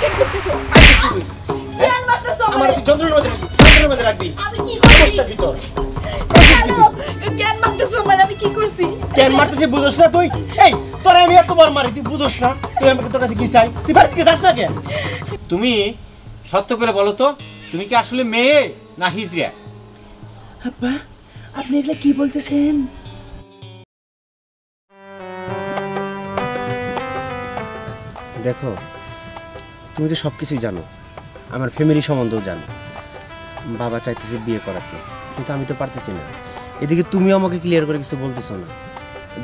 কেন করতেছো? কেন মারতেছো আমারে? আমার যন্ত্রণার মধ্যে রাখবি। আমি কি করছি? কি তোর? কেন মারতেছো আমারে? আমি কি করছি? কেন মারতেছিস বুঝছ না তুই? এই তোরে আমি এতবার মারি তুই বুঝছ না? তুই আমাকে তোর কাছে কি চাই? তুই বাড়ি থেকে যাস না কেন? তুমি সত্য করে বলো তো, তুমি কি আসলে মেয়ে না হিজড়া? আব্বা আপনি এগুলা কি বলতেছেন? দেখো তুমি তো সব কিছুই জানো, আমার ফ্যামিলি সম্বন্ধেও জানো। বাবা চাইতেছে বিয়ে করাতে, কিন্তু আমি তো পারতেছি না। এদিকে তুমিও আমাকে ক্লিয়ার করে কিছু বলতেছো না,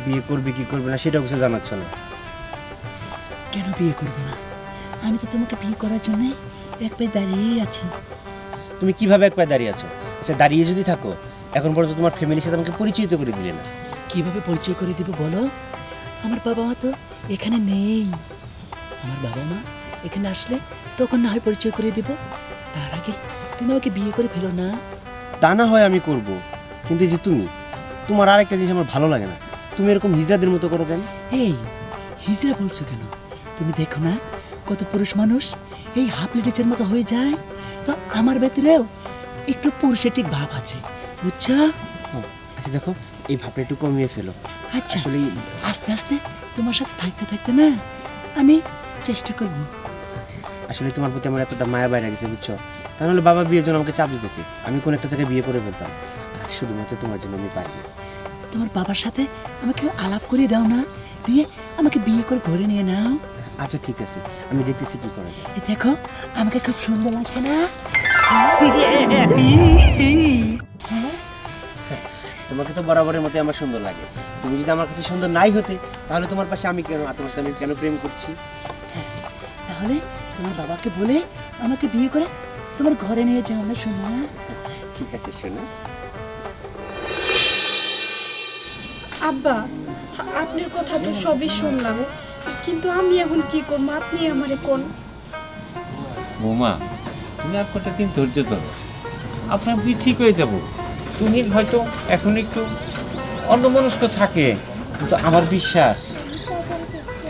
বিয়ে করবে কি করবে না সেটাও কিছু জানাচ্ছ না। কেন বিয়ে করবো না? আমি তো তোমাকে বিয়ে করার জন্য এক পায়ে দাঁড়িয়েই আছি। তুমি কিভাবে এক পায়ে দাঁড়িয়ে আছো? আচ্ছা দাঁড়িয়ে যদি থাকো, এখন পর্যন্ত তোমার ফ্যামিলির সাথে আমাকে পরিচিত করে দিলে না। কিভাবে পরিচয় করে দিব বলো? আমার বাবা মা তো এখানে নেই। আমার বাবা মা এখানে আসলে তখন না হয় পরিচয় করে দিব। তার আগে তুমি আমাকে বিয়ে করে ফেলো না। তা না হয় আমি করব, কিন্তু এই যে তুমি, তোমার আর একটা জিনিস আমার ভালো লাগে না। তুমি এরকম হিজড়াদের মতো করো কেন? এই হিজড়া বলছো কেন? তুমি দেখো না কত পুরুষ মানুষ এই হাফ লেডিজের মতো হয়ে যায়। তো আমার ভেতরেও একটু পুরুষেটিক ভাব আছে, বুঝছো? আচ্ছা দেখো, এই ভাবটা একটু কমিয়ে ফেলো। আচ্ছা আসলে আস্তে আস্তে তোমার সাথে থাকতে থাকতে না আমি চেষ্টা করব। আসলে তোমার প্রতি আমার এতটা মায়া বাইরে গেছে বুঝছো। তাহলে বাবা বিয়ের জন্য আমাকে চাপ দিতেছে, আমি কোন একটা জায়গায় বিয়ে করে ফেলতাম। শুধুমাত্র তোমার জন্য আমি পারি না। তোমার বাবার সাথে আমাকে আলাপ করে দাও না, দিয়ে আমাকে বিয়ে করে ঘরে নিয়ে নাও। আচ্ছা ঠিক আছে, আমি দেখতেছি কি করা যায়। এই দেখো আমাকে খুব সুন্দর লাগছে না? তোমাকে তো বরাবরের মতো আমার সুন্দর লাগে। তুমি যদি আমার কাছে সুন্দর নাই হতে, তাহলে তোমার পাশে আমি কেন, তোমার সাথে আমি কেন প্রেম করছি? তাহলে তোমার বাবাকে বলে আমাকে বিয়ে করে তোমার ঘরে নিয়ে যাও না শোনা? ঠিক আছে শোনো। আব্বা আপনার কথা তো সবই শুনলাম, কিন্তু আমি এখন কি করবো? আপনি আমারে কোন? বৌমা, তুমি আর কটা দিন ধৈর্য ধরো, আপনার বিয়ে ঠিক হয়ে যাব। তুমি হয়তো এখন একটু অন্যমনস্ক থাকে, কিন্তু আমার বিশ্বাস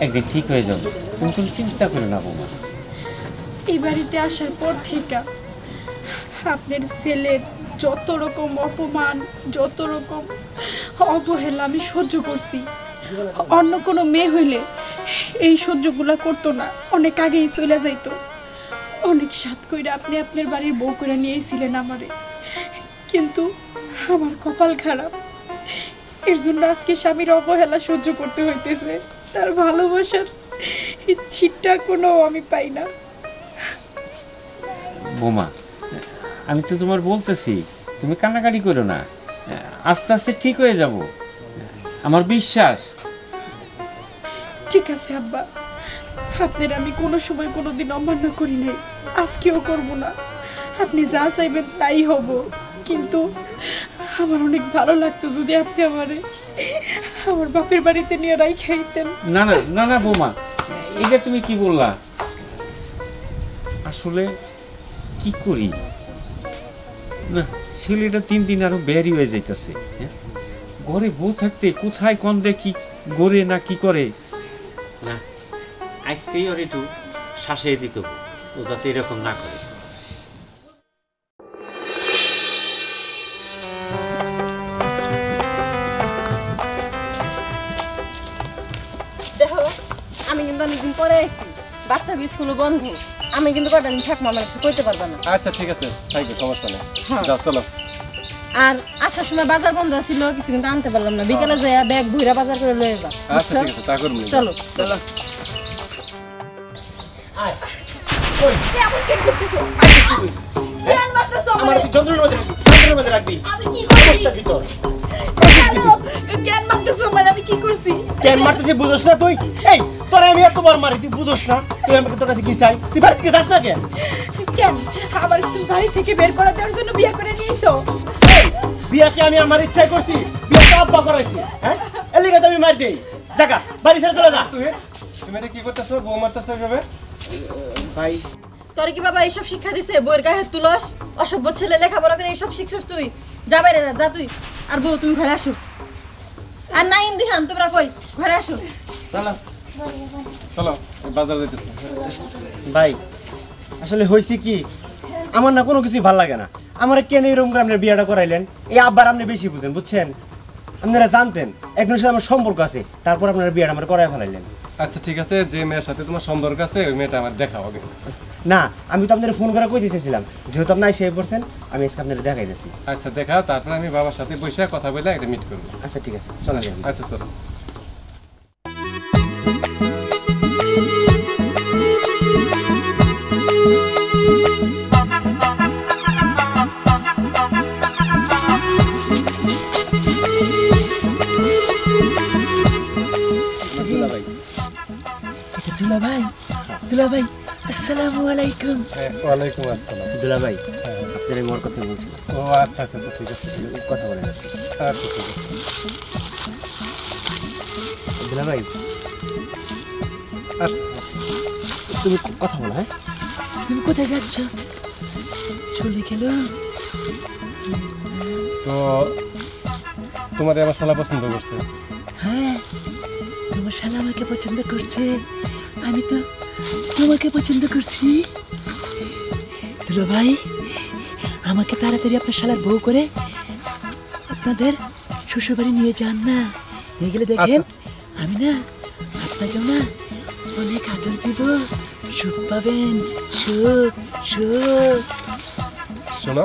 একদিন ঠিক হয়ে যাবে। তুমি কোনো চিন্তা করো না বৌমা। এই বাড়িতে আসার পর থেকে আপনার ছেলের যত রকম অপমান, যত রকম অবহেলা আমি সহ্য করছি। অন্য কোনো মেয়ে হইলে এই সহ্যগুলা করতো না, অনেক আগেই চলে যাইতো। অনেক সাত কইরা আপনি আপনার বাড়ির বউ করে নিয়েছিলেন আমারে, কিন্তু আমার কপাল খারাপ। এর জন্য আজকে স্বামীর অবহেলা সহ্য করতে হইতেছে। তার ভালোবাসার ছিটটা কোনো আমি পাই না। বৌমা, আমি তো তোমার বলতেছি, তুমি কান্নাকাটি করো না, আস্তে আস্তে ঠিক হয়ে যাব, আমার বিশ্বাস। ঠিক আছে আব্বা, আপনার আমি কোনো সময় কোনো দিন অমান্য করি নাই, আজকেও করব না। আপনি যা চাইবেন তাই হব, কিন্তু আমার অনেক ভালো লাগতো যদি আপনি আমার বাপের বাড়িতে নিয়ে রাইখাইতেন। না না না না বৌমা, এটা তুমি কি বললা? আসলে কি করি না, ছেলেটা দিন দিন আরো বেরি হয়ে যাইতেছে। ঘরে বউ থাকতে কোথায় কোন দে কি গড়ে না কি করে না, আজকেই ওর একটু শাসিয়ে দিত, ও যাতে এরকম না করে। দেখো আমি কিন্তু অনেকদিন পরে আইছি, বাচ্চা স্কুল বন্ধ, আমি কিন্তু কটা দিন থাকবো, আমার কিছু করতে পারবো না। আচ্ছা ঠিক আছে, থাকবে, সমস্যা নেই। যাও চলো। আর আসার সময় বাজার বন্ধ ছিল, কিছু কিন্তু আনতে পারলাম না, বিকেলে যাইয়া ব্যাগ ভুইরা বাজার করে লয়ে যাবা। আচ্ছা ঠিক আছে, তা করব। চলো চলো। কেমন কেন করতেছো? কেন মারতেছো আমার আমারে? যন্ত্রণার মধ্যে রাখবি। আমি কি করছি? কি তোর? কেন মারতেছো আমারে? আমি কি করছি? কেন মারতেছিস বুঝছ না তুই? এই তোরে আমি এতবার মারি তুই বুঝছ না? তুই আমাকে তোর কাছে কি চাই? তুই বাড়ি থেকে যাস না কেন? কেন আমার কিছু বাড়ি থেকে বের করে দেওয়ার জন্য বিয়ে করে নিয়েছো? বিয়া কি আমি আমার ইচ্ছায় করছি? বিয়া তো আব্বা করাইছি। হ্যাঁ, এলিগা তো আমি মার দেই। জায়গা বাড়ি ছেড়ে চলে যা। তুমি এটা কি করতেছো? বউ মারতেছো এভাবে? ভাই তোর কি বাবা এইসব শিক্ষা দিছে? বউয়ের গায়ে হাত তুলস, অসভ্য ছেলে লেখাপড়া করে এইসব শিখছস তুই? যা বাইরে যা, যা তুই। আর বউ তুমি ঘরে আসো। আর না ইমদিহান তোমরা কই ঘরে আসো। চলো, বাজার যাইতেছি। ভাই আসলে হয়েছে কি, আমার না কোনো কিছুই ভালো লাগে না। আমার কেন এরকম করে আপনার বিয়েটা করাইলেন? এই আব্বার আপনি বেশি বুঝেন, বুঝছেন? আপনারা জানতেন একজনের সাথে আমার সম্পর্ক আছে, তারপর আপনারা বিয়েটা আমার করাই ফেলাইলেন। আচ্ছা ঠিক আছে, যে মেয়ের সাথে তোমার সম্পর্ক আছে ওই মেয়েটা আমার দেখা হবে। না, আমি তো আপনার ফোন করে কই দিতেছিলাম, যেহেতু আপনি এসে পড়ছেন আমি আজকে আপনারা দেখাই দিয়েছি। আচ্ছা দেখা, তারপরে আমি বাবার সাথে বসে কথা বলে একটা মিট করবো। আচ্ছা ঠিক আছে, চলে যান। আচ্ছা চলো। এটা দুলা ভাই, দুলা ভাই আসসালামু আলাইকুম। ওয়ালাইকুম আসসালাম। দুলা ভাই, আপনার মোর কথা বলছি। ও আচ্ছা আচ্ছা আচ্ছা, ঠিক আছে ঠিক আছে, কথা বলেন আপনি। আচ্ছা ঠিক আছে। দুলা ভাই, আচ্ছা তুমি কথা বলো। হ্যাঁ, তুমি কোথায় যাচ্ছ? চলে গেল। তো তোমার আমার শালা পছন্দ করছে? হ্যাঁ, তোমার শালা আমাকে পছন্দ করছে, আমি তো তোমাকে পছন্দ করছি। দুলা ভাই, আমাকে তাড়াতাড়ি আপনার শালার বউ করে আপনাদের শ্বশুরবাড়ি নিয়ে যান না। নিয়ে গেলে দেখেন আমি না আপনাকেও না অনেক আদর দিব, সুখ পাবেন, সুখ সুখ। শোনো,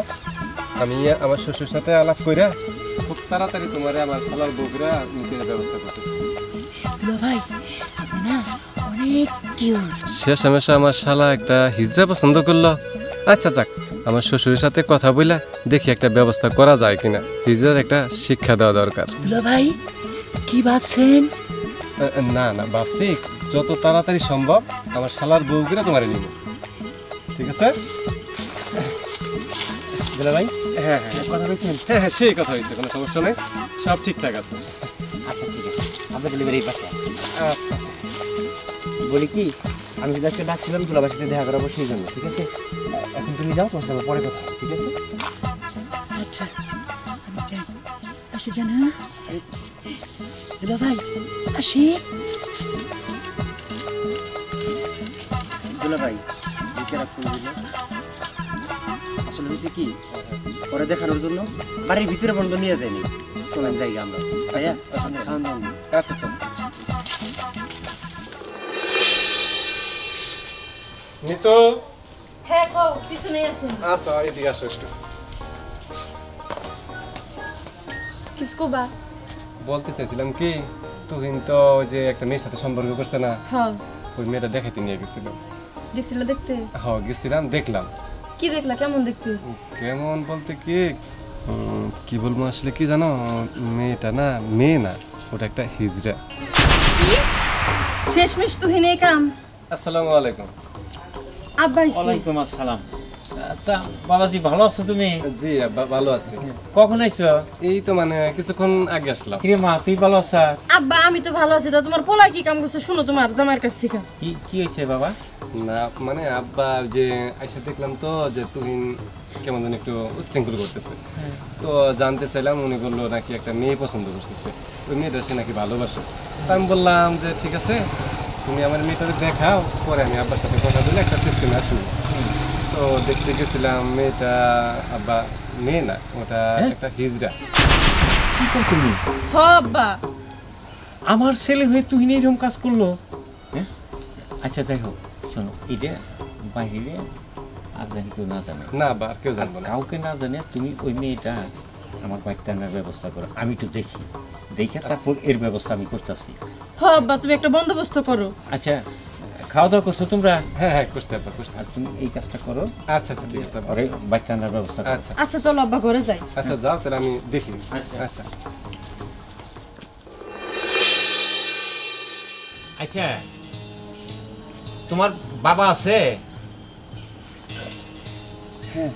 আমি আমার শ্বশুর সাথে আলাপ কইরা খুব তাড়াতাড়ি তোমার আমার শালার বউরা নিতে ব্যবস্থা করতেছি। দুলা ভাই, আপনি না অনেক কিউট। শেষ হামেশা আমার শালা একটা হিজড়া পছন্দ করলো। আচ্ছা যাক, আমার শ্বশুরের সাথে কথা বইলা দেখি একটা ব্যবস্থা করা যায় কিনা। হিজড়ার একটা শিক্ষা দেওয়া দরকার। দুলা ভাই, কি ভাবছেন? না না, ভাবছি যত তাড়াতাড়ি সম্ভব আমার শালার বউগুলা তোমার নিব। ঠিক আছে? দুলা ভাই, হ্যাঁ হ্যাঁ কথা বলছেন? হ্যাঁ হ্যাঁ, সেই কথা হয়েছে, কোনো সমস্যা নেই, সব ঠিকঠাক আছে। আচ্ছা ঠিক আছে, আপনার ডেলিভারি এই পাশে। আচ্ছা বলি কি, আমি যদি আজকে ডাকছিলাম দুলাভাইয়ের সাথে দেখা করাবো সেই জন্য। ঠিক আছে, এখন তুমি যাও, তোমার সাথে পরে কথা হবে। ঠিক আছে? আচ্ছা, আমি যাই। আসি জানা দুলা ভাই, আসি। দুলা ভাই, বুকে রাখছেন বুঝলে? আসলে হয়েছে কি, পরে দেখানোর জন্য বাড়ির ভিতরে বন্ধ নিয়ে যায়নি। চলেন জায়গা আমরা ভাইয়া, খাওয়ান দাওয়ান দিই। আচ্ছা চল। নিতু, হ্যাঁ কও, পিছনে আছে। আসো এদিকে আসো একটু। কিছু কবা? বলতে চাইছিলাম কি, তুহিন তো ওই যে একটা মেয়ের সাথে সম্পর্ক করছে না, হ্যাঁ, ওই মেয়েটা দেখাইতে নিয়ে গেছিলাম। গেছিল দেখতে? হ্যাঁ গেছিলাম, দেখলাম। কি দেখলা, কেমন দেখতে? কেমন বলতে কি, কি বলবো আসলে, কি জানো, মেয়েটা না মেয়ে না, ওটা একটা হিজড়া। শেষমেশ তুহিন এই কাম। আসসালামু আলাইকুম। আব্বা আইছে। ওয়ালাইকুম আসসালাম। তা বাবাজি ভালো আছো তুমি? জি আব্বা, ভালো আছি। কখন আইছো? এই তো মানে কিছুক্ষণ আগে আসলাম। কিরে মা, তুই ভালো আছ? আব্বা আমি তো ভালো আছি, তা তোমার পোলা কি কাম করছে শুনো তোমার জামাইয়ের কাছ থেকে। কি কি হয়েছে বাবা? না মানে আব্বা যে আইসা দেখলাম তো যে তুহিন কেমন যেন একটু উচ্ছৃঙ্খল করতেছে, তো জানতে চাইলাম, উনি বললো নাকি একটা মেয়ে পছন্দ করছে সে, ওই মেয়েটা সে নাকি ভালোবাসে। তা আমি বললাম যে ঠিক আছে, তুমি আমার মেয়েটাকে দেখাও, পরে আমি আব্বার সাথে কথা বলে একটা সিস্টেমে আসবো। তো দেখতে গেছিলাম, মেয়েটা আব্বা মেয়ে না, ওটা একটা হিজড়া। কি কর তুমি? হ আব্বা। আমার ছেলে হয়ে তুই এরকম কাজ করলো? হ্যাঁ, আচ্ছা যাই হোক, শোনো, এটা বাইরে আর জানি কেউ না জানে, না আব্বা আর কেউ জানবো না। কাউকে না জানে তুমি ওই মেয়েটা আমার বাড়িতে আনার ব্যবস্থা করো। আমি একটু দেখি, দেখে তারপর এর ব্যবস্থা আমি করতেছি। হ আব্বা, তুমি একটা বন্দোবস্ত করো। আচ্ছা, খাওয়া দাওয়া করছো তোমরা? হ্যাঁ হ্যাঁ করতে আব্বা, করতে। আর তুমি এই কাজটা করো, আচ্ছা আচ্ছা ঠিক আছে আব্বা। পরে বাড়িতে আনার ব্যবস্থা করো। আচ্ছা আচ্ছা চলো আব্বা, ঘরে যাই। আচ্ছা যাও তাহলে, আমি দেখি। আচ্ছা। আচ্ছা আচ্ছা, তোমার বাবা আছে? হ্যাঁ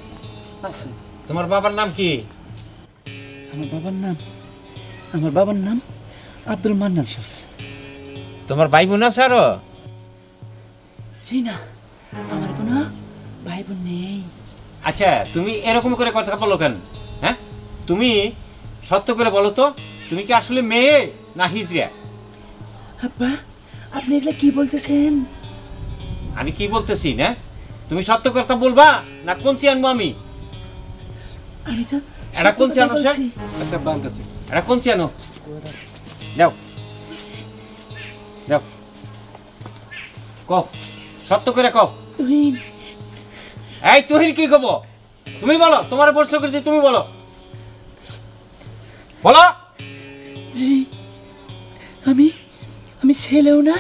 আছে। তোমার বাবার নাম কি? আমার বাবার নাম আব্দুল মান্নান সরকার। তোমার ভাই বোন আছে আরো? জি না, আমার কোনো ভাই বোন নেই। আচ্ছা, তুমি এরকম করে কথা বলো কেন? হ্যাঁ, তুমি সত্য করে বলো তো, তুমি কি আসলে মেয়ে না হিজড়া? আব্বা, আপনি এগুলা কি বলতেছেন? আমি কি বলতেছি না, তুমি সত্য কথা বলবা না কোনচি আনবো আমি? আমি তো এটা কোনচি আনো সে? আচ্ছা বানতেছি। এটা কোনচি আনো, যাও যাও, কও সত্য করে কও। তুহিন, এই তুহিন কি কব? তুমি বলো, তোমার প্রশ্ন করেছি, তুমি বলো বলো। জি আমি আমি ছেলেও না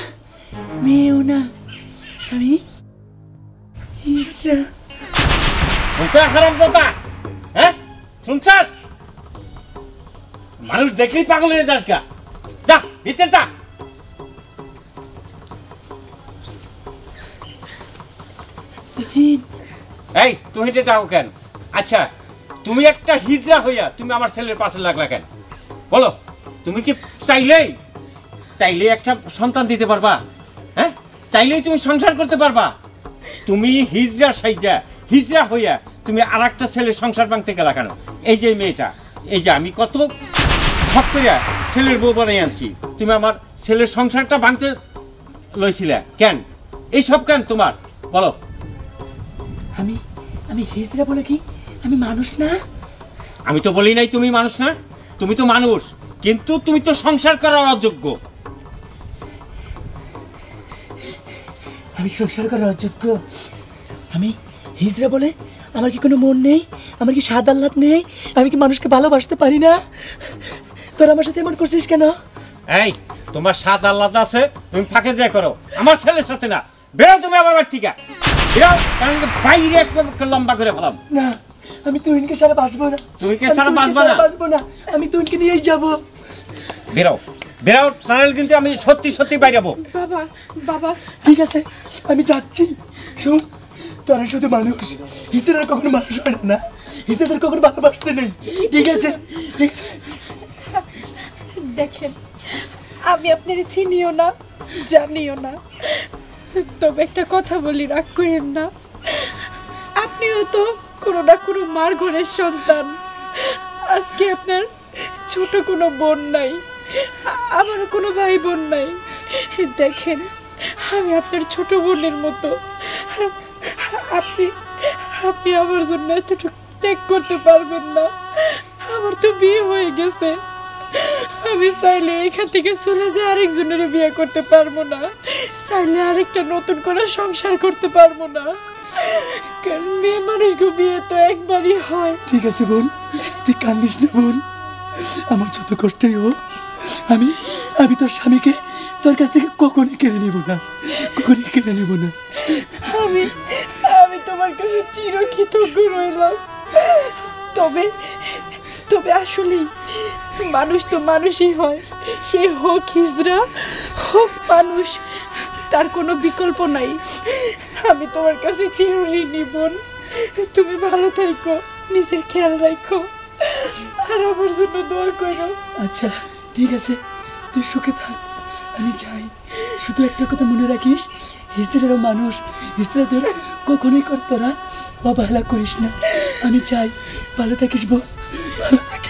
মেয়েও না, আমি হিজড়া। শুনছাস হারামজাদা? হ্যাঁ শুনছাস? মানুষ দেখলেই পাগল হয়ে যাস গা। যা ভিতরে যা। তুহিন, এই তুই হেঁটে যাও কেন? আচ্ছা তুমি একটা হিজড়া হইয়া তুমি আমার ছেলের পাশে লাগলা কেন? বলো, তুমি কি চাইলেই একটা সন্তান দিতে পারবা? হ্যাঁ, চাইলেই তুমি সংসার করতে পারবা? তুমি হিজড়া সাইজা হিজড়া হইয়া তুমি আর একটা ছেলের সংসার ভাঙতে গেলা কেন? এই যে মেয়েটা, এই যে আমি কত শখ করিয়া ছেলের বউ বানাই আনছি, তুমি আমার ছেলের সংসারটা ভাঙতে লইছিলা কেন? এই সব কেন তোমার? বলো। আমি আমি হিজড়া বলে কি আমি মানুষ না? আমি তো বলি নাই তুমি মানুষ না, তুমি তো মানুষ, কিন্তু তুমি তো সংসার করার অযোগ্য। আমি সংসার করার অযোগ্য? আমি হিজড়া বলে আমার কি কোনো মন নেই? আমার কি স্বাদ আহ্লাদ নেই? আমি কি মানুষকে ভালোবাসতে পারি না? তোর আমার সাথে এমন করছিস কেন? এই তোমার স্বাদ আলাদা আছে, তুমি ফাঁকে যা করো, আমার ছেলের সাথে না। বেরো তুমি আমার বাড়ি থেকে, বেরো, কারণ বাইরে একদম লম্বা করে ফেলাম। না, আমি তুহিনকে ছাড়া বাঁচবো না। তুমি কে আমি ছাড়া তুহিনকে বাঁচবা না? বাঁচবো না, আমি তুহিনকে নিয়েই যাবো। বেরো বেরো, তাহলে কিন্তু আমি সত্যি সত্যি বাইরাবো। বাবা বাবা ঠিক আছে, আমি যাচ্ছি। শোন, তোরা শুধু মানুষ, হিজড়ার কখনো মানুষ হয় না। হিজড়াদের কখনো ভালোবাসতে নেই। ঠিক আছে, ঠিক আছে। দেখেন, আমি আপনার চিনিও না জানিও না, তবে একটা কথা বলি, রাগ করেন না। আপনিও তো কোনো না কোনো মার ঘরের সন্তান। আজকে আপনার ছোট কোনো বোন নাই, আমারও কোনো ভাই বোন নাই। দেখেন, আমি আপনার ছোট বোনের মতো। আপনি আপনি আমার জন্য এতটুকু ত্যাগ করতে পারবেন না? আমার তো বিয়ে হয়ে গেছে, আমি চাইলে এখান থেকে চলে যে আরেকজনের বিয়ে করতে পারবো না, চাইলে আরেকটা নতুন করে সংসার করতে পারবো না, কারণ মেয়ে মানুষকে বিয়ে তো একবারই হয়। ঠিক আছে বোন, তুই কান্দিস না বোন। আমার যত কষ্টই হোক, আমি আমি তোর স্বামীকে তোর কাছ থেকে কখনই কেড়ে নেব না, কখনই কেড়ে নেব না। আমি আমি তোমার কাছে চিরকৃতজ্ঞ রইলাম। তবে তবে আসলেই মানুষ তো মানুষই হয়, সে হোক হিজড়া হোক মানুষ, তার কোনো বিকল্প নাই। আমি তোমার কাছে চিরঋণী বোন। তুমি ভালো থাকো, নিজের খেয়াল রাখো, আর আমার জন্য দোয়া করো। আচ্ছা ঠিক আছে, তুই সুখে থাক, আমি যাই। শুধু একটা কথা মনে রাখিস, হিজড়ারও মানুষ, হিজড়াদের কখনোই তোরা অবহেলা করিস না। আমি চাই, ভালো থাকিস বোন, ভালো থাকিস।